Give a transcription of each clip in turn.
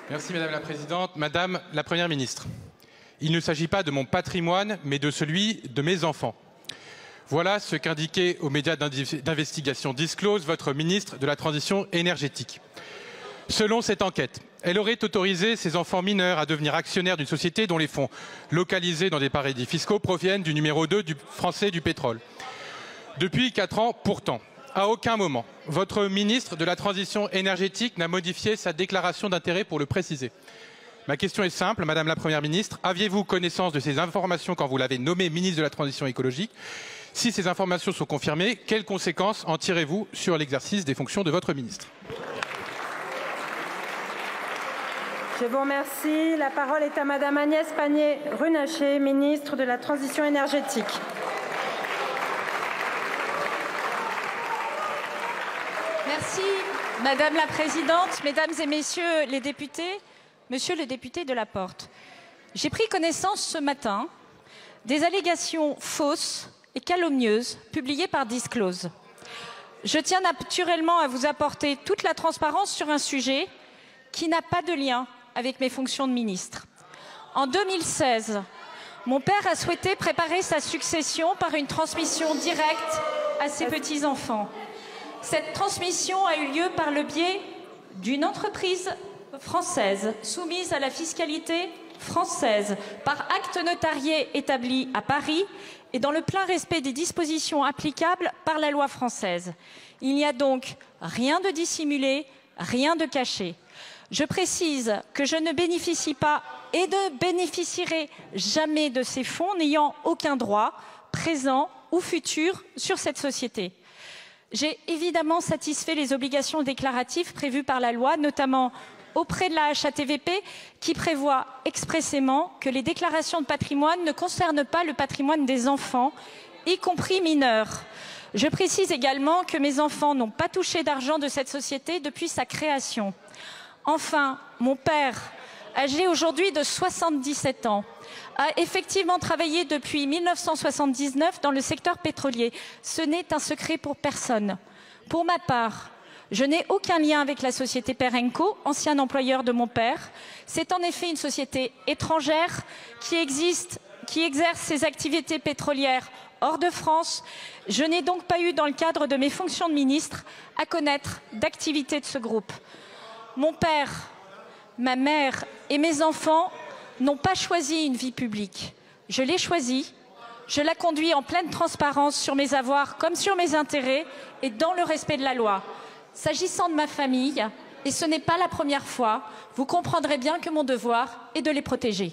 Merci Madame la Présidente. Madame la Première ministre, il ne s'agit pas de mon patrimoine, mais de celui de mes enfants. Voilà ce qu'indiquait aux médias d'investigation Disclose votre ministre de la Transition énergétique. Selon cette enquête, elle aurait autorisé ses enfants mineurs à devenir actionnaires d'une société dont les fonds localisés dans des paradis fiscaux proviennent du numéro 2 français du pétrole. Depuis 4 ans, pourtant, à aucun moment, votre ministre de la Transition énergétique n'a modifié sa déclaration d'intérêt pour le préciser. Ma question est simple, Madame la Première ministre. Aviez-vous connaissance de ces informations quand vous l'avez nommé ministre de la Transition écologique? Si ces informations sont confirmées, quelles conséquences en tirez-vous sur l'exercice des fonctions de votre ministre? Je vous remercie. La parole est à Madame Agnès Pannier-Runacher, ministre de la Transition énergétique. Merci, Madame la Présidente, Mesdames et Messieurs les députés, Monsieur le député de la Porte. J'ai pris connaissance ce matin des allégations fausses et calomnieuses publiées par Disclose. Je tiens naturellement à vous apporter toute la transparence sur un sujet qui n'a pas de lien avec mes fonctions de ministre. En 2016, mon père a souhaité préparer sa succession par une transmission directe à ses petits-enfants. Cette transmission a eu lieu par le biais d'une entreprise française soumise à la fiscalité française, par acte notarié établi à Paris et dans le plein respect des dispositions applicables par la loi française. Il n'y a donc rien de dissimulé, rien de caché. Je précise que je ne bénéficie pas et ne bénéficierai jamais de ces fonds n'ayant aucun droit, présent ou futur, sur cette société. J'ai évidemment satisfait les obligations déclaratives prévues par la loi, notamment auprès de la HATVP, qui prévoit expressément que les déclarations de patrimoine ne concernent pas le patrimoine des enfants, y compris mineurs. Je précise également que mes enfants n'ont pas touché d'argent de cette société depuis sa création. Enfin, mon père, âgé aujourd'hui de 77 ans, a effectivement travaillé depuis 1979 dans le secteur pétrolier. Ce n'est un secret pour personne. Pour ma part, je n'ai aucun lien avec la société Perenco, ancien employeur de mon père. C'est en effet une société étrangère qui exerce ses activités pétrolières hors de France. Je n'ai donc pas eu, dans le cadre de mes fonctions de ministre, à connaître d'activités de ce groupe. Mon père, ma mère et mes enfants n'ont pas choisi une vie publique. Je l'ai choisie. Je la conduis en pleine transparence sur mes avoirs comme sur mes intérêts et dans le respect de la loi. S'agissant de ma famille, et ce n'est pas la première fois, vous comprendrez bien que mon devoir est de les protéger.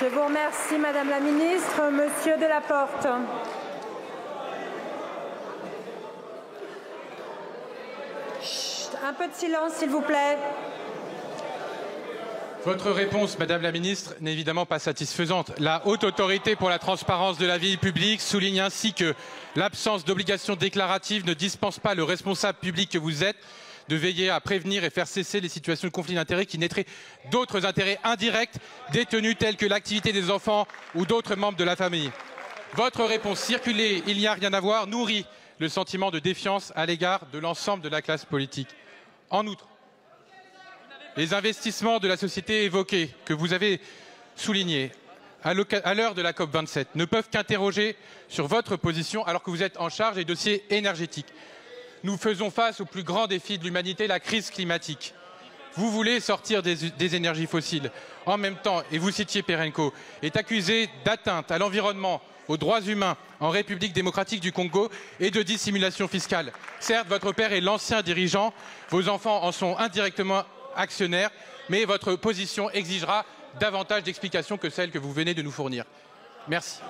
Je vous remercie, Madame la Ministre. Monsieur de la Porte. Chut, un peu de silence, s'il vous plaît. Votre réponse, Madame la Ministre, n'est évidemment pas satisfaisante. La Haute Autorité pour la transparence de la vie publique souligne ainsi que l'absence d'obligation déclarative ne dispense pas le responsable public que vous êtes de veiller à prévenir et faire cesser les situations de conflit d'intérêts qui naîtraient d'autres intérêts indirects détenus tels que l'activité des enfants ou d'autres membres de la famille. Votre réponse circulée, il n'y a rien à voir, nourrit le sentiment de défiance à l'égard de l'ensemble de la classe politique. En outre, les investissements de la société évoqués, que vous avez soulignés à l'heure de la COP27, ne peuvent qu'interroger sur votre position alors que vous êtes en charge des dossiers énergétiques. Nous faisons face au plus grand défi de l'humanité, la crise climatique. Vous voulez sortir des énergies fossiles. En même temps, et vous citiez Perenco, est accusé d'atteinte à l'environnement, aux droits humains en République démocratique du Congo et de dissimulation fiscale. Certes, votre père est l'ancien dirigeant, vos enfants en sont indirectement actionnaires, mais votre position exigera davantage d'explications que celles que vous venez de nous fournir. Merci.